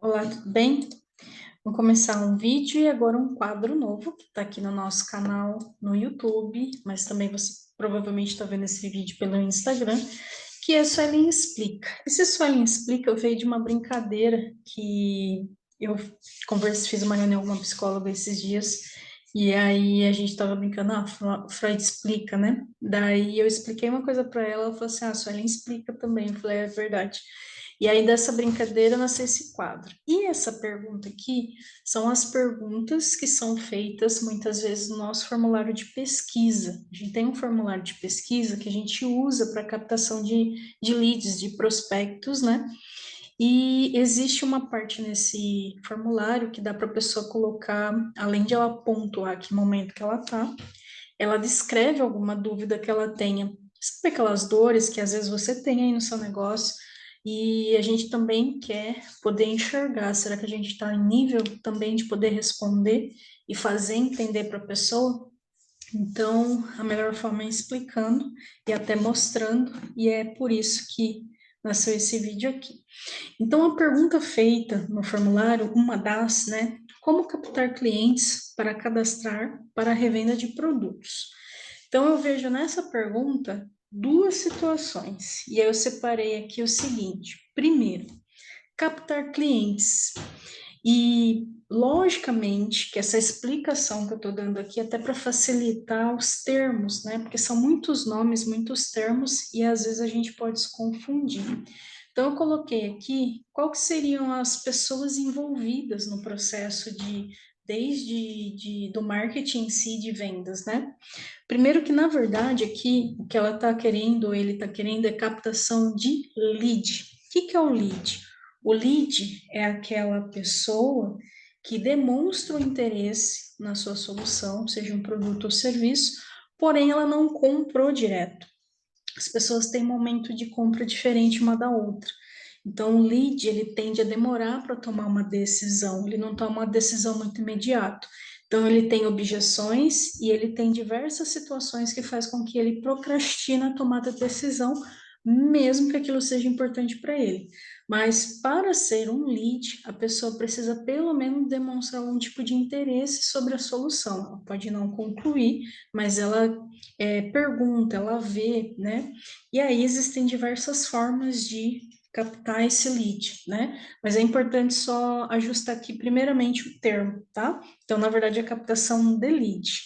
Olá, tudo bem? Vou começar um vídeo e agora um quadro novo que está aqui no nosso canal no YouTube, mas também você provavelmente está vendo esse vídeo pelo Instagram, que é Suelen Explica. Esse Suelen Explica veio de uma brincadeira que eu fiz uma reunião com uma psicóloga esses dias, e aí a gente estava brincando, Freud explica, né? Daí eu expliquei uma coisa para ela, ela falou assim, Suelen explica também. Eu falei, é verdade. E aí, dessa brincadeira, nasceu esse quadro. E essa pergunta aqui são as perguntas que são feitas muitas vezes no nosso formulário de pesquisa. A gente tem um formulário de pesquisa que a gente usa para captação de leads, de prospectos, né? E existe uma parte nesse formulário que dá para a pessoa colocar, além de ela pontuar que momento que ela está, ela descreve alguma dúvida que ela tenha. Sabe aquelas dores que às vezes você tem aí no seu negócio e a gente também quer poder enxergar? Será que a gente está em nível também de poder responder e fazer entender para a pessoa? Então, a melhor forma é explicando e até mostrando, e é por isso que nasceu esse vídeo aqui. Então, a pergunta feita no formulário, uma das, né? Como captar clientes para cadastrar para a revenda de produtos? Então, eu vejo nessa pergunta duas situações. E aí eu separei aqui o seguinte: primeiro, captar clientes. E, logicamente, que essa explicação que eu estou dando aqui é até para facilitar os termos, né? Porque são muitos nomes, muitos termos, e às vezes a gente pode se confundir. Então, eu coloquei aqui qual que seriam as pessoas envolvidas no processo do marketing em si de vendas, né? Primeiro que, na verdade, aqui, o que ela está querendo, ou ele está querendo, é captação de lead. O que é o lead? O lead é aquela pessoa que demonstra o interesse na sua solução, seja um produto ou serviço, porém ela não comprou direto. As pessoas têm momento de compra diferente uma da outra. Então, o lead, ele tende a demorar para tomar uma decisão, ele não toma uma decisão muito imediato. Então, ele tem objeções e ele tem diversas situações que faz com que ele procrastine a tomada de decisão, mesmo que aquilo seja importante para ele. Mas, para ser um lead, a pessoa precisa pelo menos demonstrar um tipo de interesse sobre a solução. Ela pode não concluir, mas ela pergunta, ela vê, né? E aí existem diversas formas de captar esse lead, né? Mas é importante só ajustar aqui primeiramente o termo, tá? Então, na verdade, a captação de lead.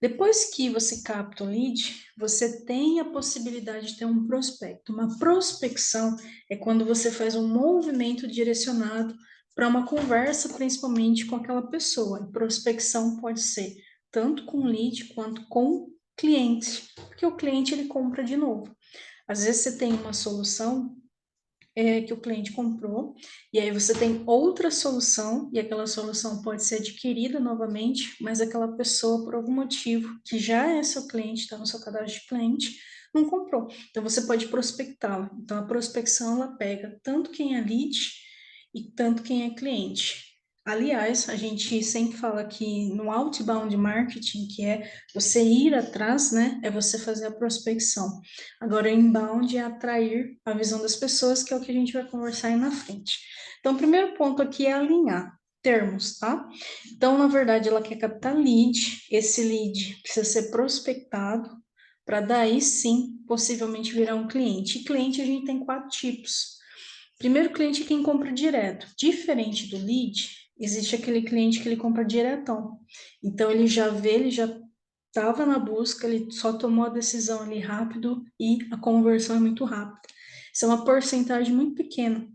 Depois que você capta o lead, você tem a possibilidade de ter um prospecto. Uma prospecção é quando você faz um movimento direcionado para uma conversa, principalmente com aquela pessoa. E prospecção pode ser tanto com lead quanto com cliente, porque o cliente ele compra de novo. Às vezes você tem uma solução que o cliente comprou, e aí você tem outra solução, e aquela solução pode ser adquirida novamente, mas aquela pessoa, por algum motivo, que já é seu cliente, está no seu cadastro de cliente, não comprou. Então você pode prospectá-la. Então a prospecção ela pega tanto quem é lead e tanto quem é cliente. Aliás, a gente sempre fala que no outbound marketing, que é você ir atrás, né, é você fazer a prospecção. Agora, inbound é atrair a visão das pessoas, que é o que a gente vai conversar aí na frente. Então, o primeiro ponto aqui é alinhar termos, tá? Então, na verdade, ela quer captar lead, esse lead precisa ser prospectado, para daí sim, possivelmente virar um cliente. E cliente a gente tem quatro tipos. Primeiro cliente é quem compra direto. Diferente do lead, existe aquele cliente que ele compra diretão. Então, ele já vê, ele já estava na busca, ele só tomou a decisão ali rápido e a conversão é muito rápida. Isso é uma porcentagem muito pequena.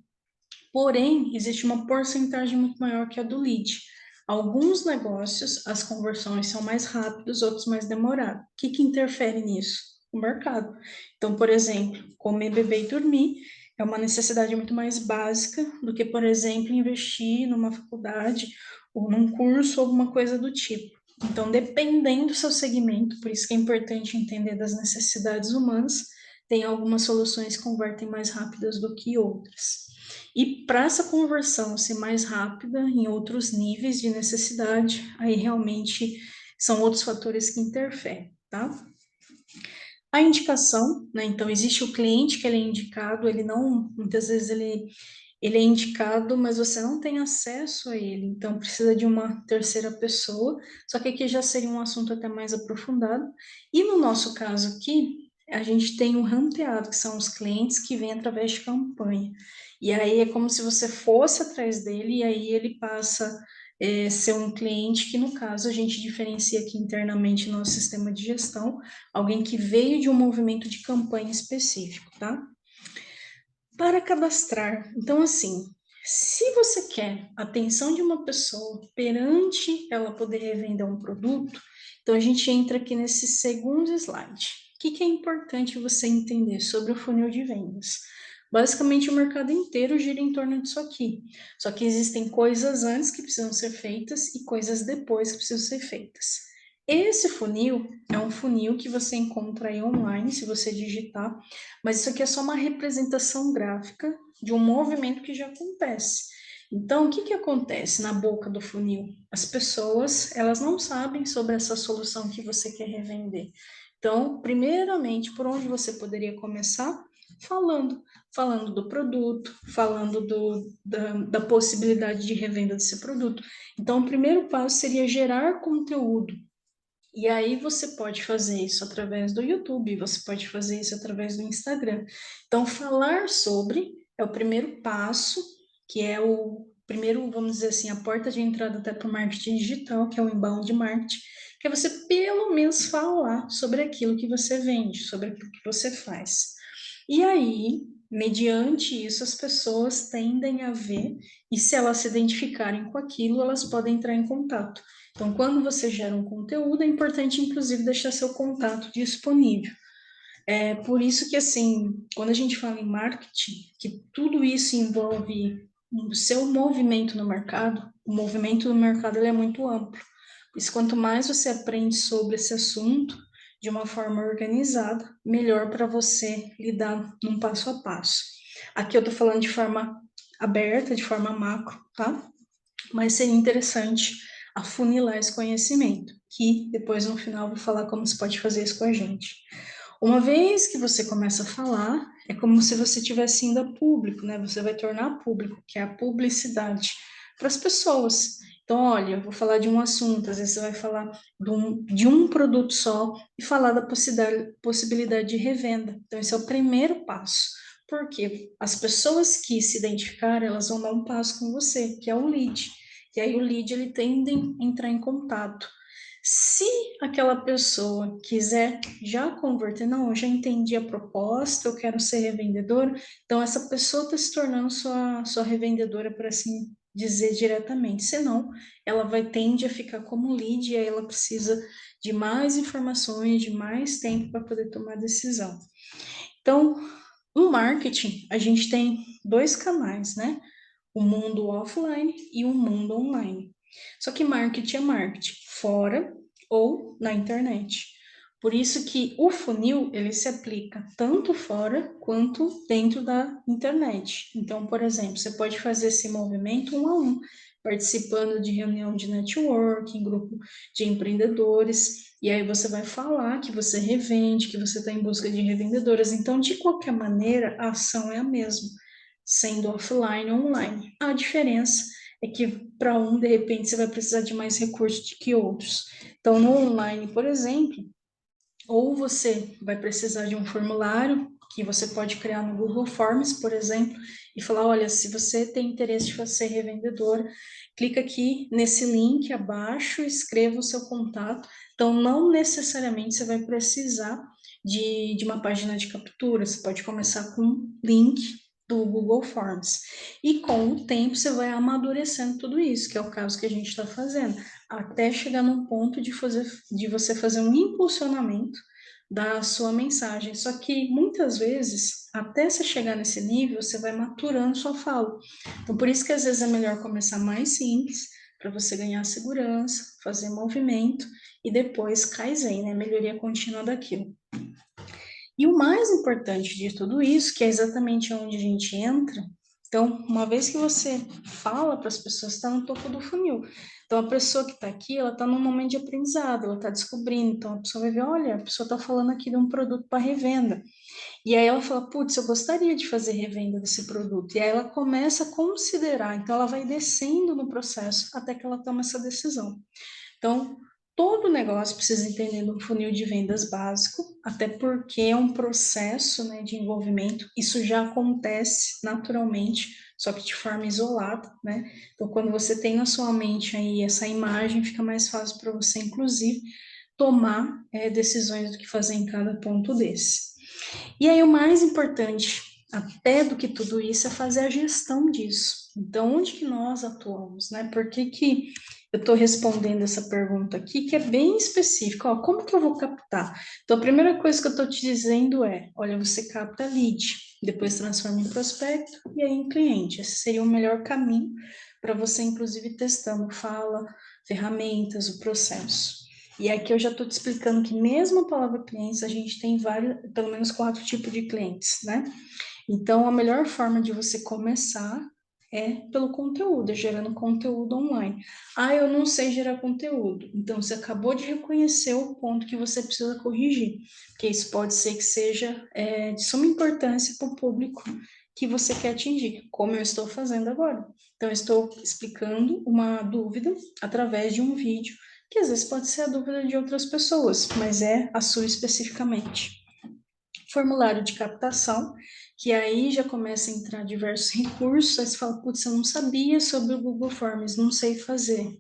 Porém, existe uma porcentagem muito maior que a do lead. Alguns negócios, as conversões são mais rápidas, outros mais demoradas. O que interfere nisso? O mercado. Então, por exemplo, comer, beber e dormir é uma necessidade muito mais básica do que, por exemplo, investir numa faculdade ou num curso ou alguma coisa do tipo. Então, dependendo do seu segmento, por isso que é importante entender das necessidades humanas, tem algumas soluções que convertem mais rápidas do que outras. E para essa conversão ser mais rápida em outros níveis de necessidade, aí realmente são outros fatores que interferem, tá? A indicação, né? Então existe o cliente que ele é indicado, ele não, muitas vezes ele é indicado, mas você não tem acesso a ele, então precisa de uma terceira pessoa, só que aqui já seria um assunto até mais aprofundado. E no nosso caso aqui, a gente tem o ranteado, que são os clientes que vêm através de campanha. E aí é como se você fosse atrás dele, e aí ele passa ser um cliente que, no caso, a gente diferencia aqui internamente no nosso sistema de gestão, alguém que veio de um movimento de campanha específico, tá? Para cadastrar. Então, assim, se você quer a atenção de uma pessoa perante ela poder revender um produto, então a gente entra aqui nesse segundo slide. O que é importante você entender sobre o funil de vendas? Basicamente, o mercado inteiro gira em torno disso aqui. Só que existem coisas antes que precisam ser feitas e coisas depois que precisam ser feitas. Esse funil é um funil que você encontra aí online, se você digitar, mas isso aqui é só uma representação gráfica de um movimento que já acontece. Então, o que acontece na boca do funil? As pessoas, elas não sabem sobre essa solução que você quer revender. Então, primeiramente, por onde você poderia começar? Falando do produto, falando da possibilidade de revenda desse produto. Então, o primeiro passo seria gerar conteúdo. E aí você pode fazer isso através do YouTube, você pode fazer isso através do Instagram. Então, falar sobre é o primeiro passo, que é o primeiro, vamos dizer assim, a porta de entrada até para o marketing digital, que é o inbound marketing, que é você pelo menos falar sobre aquilo que você vende, sobre aquilo que você faz. E aí, mediante isso, as pessoas tendem a ver, e se elas se identificarem com aquilo, elas podem entrar em contato. Então, quando você gera um conteúdo, é importante, inclusive, deixar seu contato disponível. É por isso que, assim, quando a gente fala em marketing, que tudo isso envolve o seu movimento no mercado, o movimento no mercado ele é muito amplo. Por isso, quanto mais você aprende sobre esse assunto de uma forma organizada, melhor para você lidar num passo a passo. Aqui eu estou falando de forma aberta, de forma macro, tá? Mas seria interessante afunilar esse conhecimento, que depois no final eu vou falar como você pode fazer isso com a gente. Uma vez que você começa a falar, é como se você estivesse indo a público, né? Você vai tornar público, que é a publicidade, para as pessoas. Então, olha, eu vou falar de um assunto, às vezes você vai falar de um produto só e falar da possibilidade de revenda. Então, esse é o primeiro passo. Porque as pessoas que se identificarem, elas vão dar um passo com você, que é o lead. E aí o lead, ele tende a entrar em contato. Se aquela pessoa quiser já converter, não, eu já entendi a proposta, eu quero ser revendedora, então essa pessoa está se tornando sua revendedora, por assim dizer diretamente. Senão, ela vai tende a ficar como lead e aí ela precisa de mais informações, de mais tempo para poder tomar decisão. Então, no marketing, a gente tem dois canais, né? O mundo offline e o mundo online. Só que marketing é marketing, fora ou na internet. Por isso que o funil, ele se aplica tanto fora quanto dentro da internet. Então, por exemplo, você pode fazer esse movimento um a um, participando de reunião de networking, grupo de empreendedores, e aí você vai falar que você revende, que você está em busca de revendedoras. Então, de qualquer maneira, a ação é a mesma, sendo offline ou online. A diferença é que para um, de repente, você vai precisar de mais recursos que outros. Então, no online, por exemplo, ou você vai precisar de um formulário que você pode criar no Google Forms, por exemplo, e falar, olha, se você tem interesse de ser revendedor, clica aqui nesse link abaixo, escreva o seu contato. Então, não necessariamente você vai precisar de uma página de captura, você pode começar com um link do Google Forms. E com o tempo você vai amadurecendo tudo isso, que é o caso que a gente está fazendo, até chegar num ponto de você fazer um impulsionamento da sua mensagem. Só que muitas vezes, até você chegar nesse nível, você vai maturando sua fala. Então, por isso que às vezes é melhor começar mais simples, para você ganhar segurança, fazer movimento e depois Kaizen, né? Melhoria contínua daquilo. E o mais importante de tudo isso, que é exatamente onde a gente entra, então, uma vez que você fala para as pessoas, está no topo do funil. Então, a pessoa que está aqui, ela está num momento de aprendizado, ela está descobrindo. Então, a pessoa vai ver, olha, a pessoa está falando aqui de um produto para revenda. E aí ela fala, putz, eu gostaria de fazer revenda desse produto. E aí ela começa a considerar, então ela vai descendo no processo até que ela toma essa decisão. Então, todo negócio precisa entender um funil de vendas básico, até porque é um processo, né, de envolvimento. Isso já acontece naturalmente, só que de forma isolada, né? Então, quando você tem na sua mente aí essa imagem, fica mais fácil para você, inclusive, tomar decisões do que fazer em cada ponto desse. E aí, o mais importante, até do que tudo isso, é fazer a gestão disso. Então, onde que nós atuamos, né? Por que que eu estou respondendo essa pergunta aqui, que é bem específica? Ó, como que eu vou captar? Então, a primeira coisa que eu estou te dizendo é, olha, você capta lead, depois transforma em prospecto e aí em cliente. Esse seria o melhor caminho para você, inclusive, testando fala, ferramentas, o processo. E aqui eu já estou te explicando que mesmo a palavra clientes, a gente tem vários, pelo menos 4 tipos de clientes, né? Então, a melhor forma de você começar é pelo conteúdo, gerando conteúdo online. Ah, eu não sei gerar conteúdo. Então, você acabou de reconhecer o ponto que você precisa corrigir, porque isso pode ser que seja de suma importância para o público que você quer atingir, como eu estou fazendo agora. Então, eu estou explicando uma dúvida através de um vídeo, que às vezes pode ser a dúvida de outras pessoas, mas é a sua especificamente. Formulário de captação, que aí já começa a entrar diversos recursos, aí você fala, putz, eu não sabia sobre o Google Forms, não sei fazer.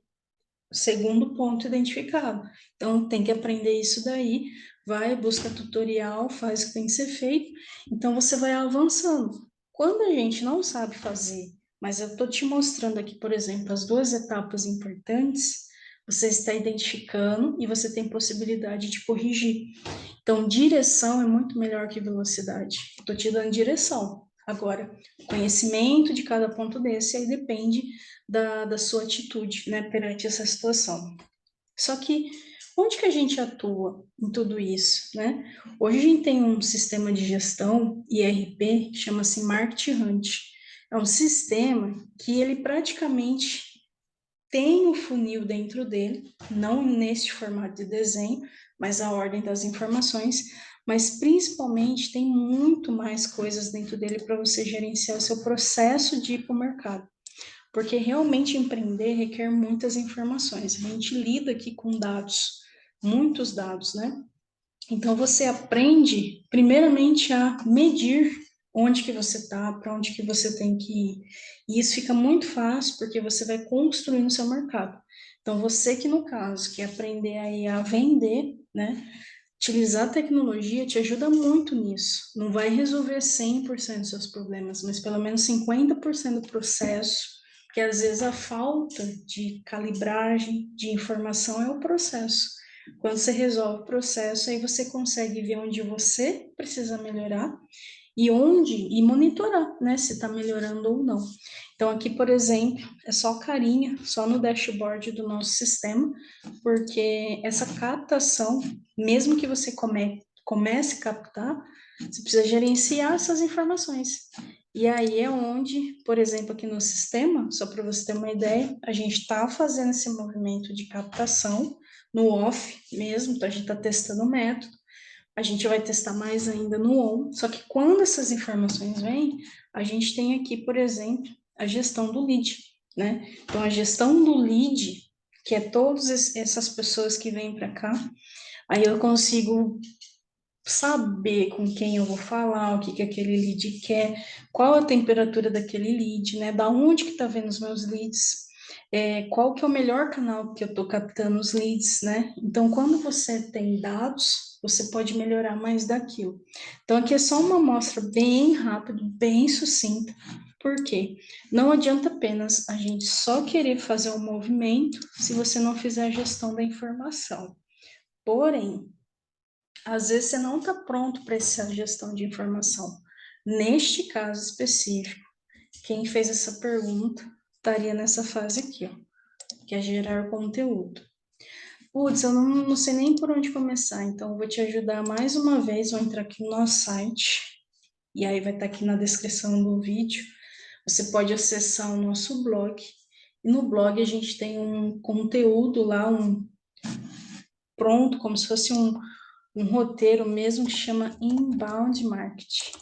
Segundo ponto identificado. Então, tem que aprender isso daí, vai, busca tutorial, faz o que tem que ser feito, então você vai avançando. Quando a gente não sabe fazer, mas eu estou te mostrando aqui, por exemplo, as 2 etapas importantes, você está identificando e você tem possibilidade de corrigir. Então, direção é muito melhor que velocidade. Estou te dando direção. Agora, o conhecimento de cada ponto desse aí depende da sua atitude, né, perante essa situação. Só que onde que a gente atua em tudo isso, né? Hoje a gente tem um sistema de gestão, IRP, que chama-se Market Hunt. É um sistema que ele praticamente tem o funil dentro dele, não neste formato de desenho, mas a ordem das informações, mas principalmente tem muito mais coisas dentro dele para você gerenciar o seu processo de ir para o mercado. Porque realmente empreender requer muitas informações. A gente lida aqui com dados, muitos dados, né? Então você aprende primeiramente a medir onde que você está, para onde que você tem que ir. E isso fica muito fácil porque você vai construindo o seu mercado. Então você que no caso quer aprender aí a vender, né? Utilizar a tecnologia te ajuda muito nisso. Não vai resolver 100% dos seus problemas, mas pelo menos 50% do processo, porque às vezes a falta de calibragem, de informação é o processo. Quando você resolve o processo, aí você consegue ver onde você precisa melhorar e monitorar, né, se está melhorando ou não. Então, aqui, por exemplo, é só carinha, só no dashboard do nosso sistema, porque essa captação, mesmo que você comece a captar, você precisa gerenciar essas informações. E aí é onde, por exemplo, aqui no sistema, só para você ter uma ideia, a gente está fazendo esse movimento de captação no off mesmo, então a gente está testando o método, a gente vai testar mais ainda no on, só que quando essas informações vêm, a gente tem aqui, por exemplo, a gestão do lead, né? Então, a gestão do lead, que é todas essas pessoas que vêm para cá, aí eu consigo saber com quem eu vou falar, o que que aquele lead quer, qual a temperatura daquele lead, né? Da onde que tá vendo os meus leads, qual que é o melhor canal que eu estou captando os leads, né? Então, quando você tem dados, você pode melhorar mais daquilo. Então, aqui é só uma amostra bem rápida, bem sucinta. Por quê? Não adianta apenas a gente só querer fazer um movimento se você não fizer a gestão da informação. Porém, às vezes você não está pronto para essa gestão de informação. Neste caso específico, quem fez essa pergunta estaria nessa fase aqui, ó, que é gerar conteúdo. Putz, eu não sei nem por onde começar, então eu vou te ajudar mais uma vez. Vou entrar aqui no nosso site, e aí vai estar aqui na descrição do vídeo. Você pode acessar o nosso blog, e no blog a gente tem um conteúdo lá, pronto, como se fosse um roteiro mesmo que chama Inbound Marketing.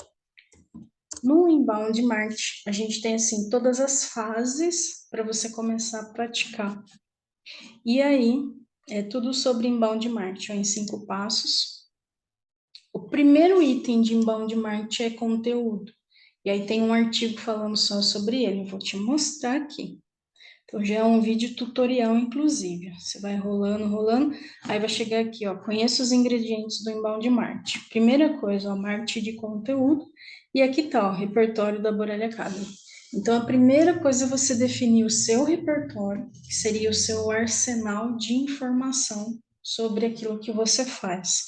No Inbound Marketing, a gente tem, assim, todas as fases para você começar a praticar. E aí, é tudo sobre Inbound Marketing, em 5 passos. O primeiro item de Inbound Marketing é conteúdo. E aí tem um artigo falando só sobre ele, eu vou te mostrar aqui. Então já é um vídeo tutorial, inclusive. Você vai rolando, rolando, aí vai chegar aqui, ó, conheça os ingredientes do Inbound Marketing. Primeira coisa, ó, marketing de conteúdo. E aqui tá, ó, repertório da Borelli Academy. Então a primeira coisa é você definir o seu repertório, que seria o seu arsenal de informação sobre aquilo que você faz.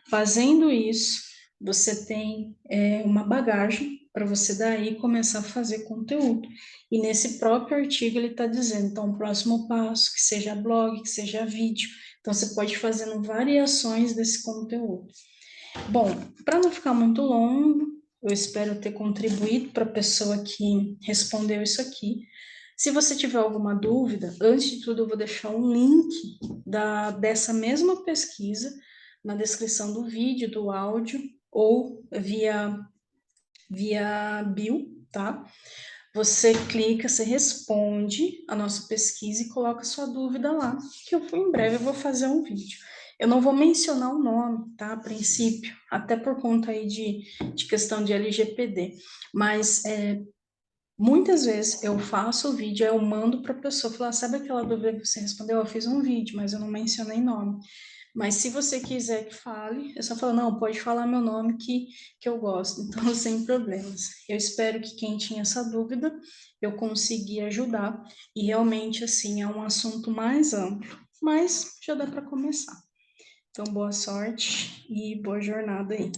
Fazendo isso, você tem uma bagagem para você daí começar a fazer conteúdo. E nesse próprio artigo ele está dizendo, então, o próximo passo, que seja blog, que seja vídeo. Então, você pode ir fazendo variações desse conteúdo. Bom, para não ficar muito longo, eu espero ter contribuído para a pessoa que respondeu isso aqui. Se você tiver alguma dúvida, antes de tudo, eu vou deixar um link dessa mesma pesquisa na descrição do vídeo, do áudio, ou via bio, tá? Você clica, você responde a nossa pesquisa e coloca sua dúvida lá, que em breve eu vou fazer um vídeo. Eu não vou mencionar o nome, tá? A princípio, até por conta aí de questão de LGPD, mas muitas vezes eu faço o vídeo, eu mando para a pessoa falar, sabe aquela dúvida que você respondeu? Eu fiz um vídeo, mas eu não mencionei nome. Mas se você quiser que fale, é só falar, não, pode falar meu nome que eu gosto, então sem problemas. Eu espero que quem tinha essa dúvida, eu consegui ajudar, e realmente, assim, é um assunto mais amplo, mas já dá para começar. Então, boa sorte e boa jornada aí.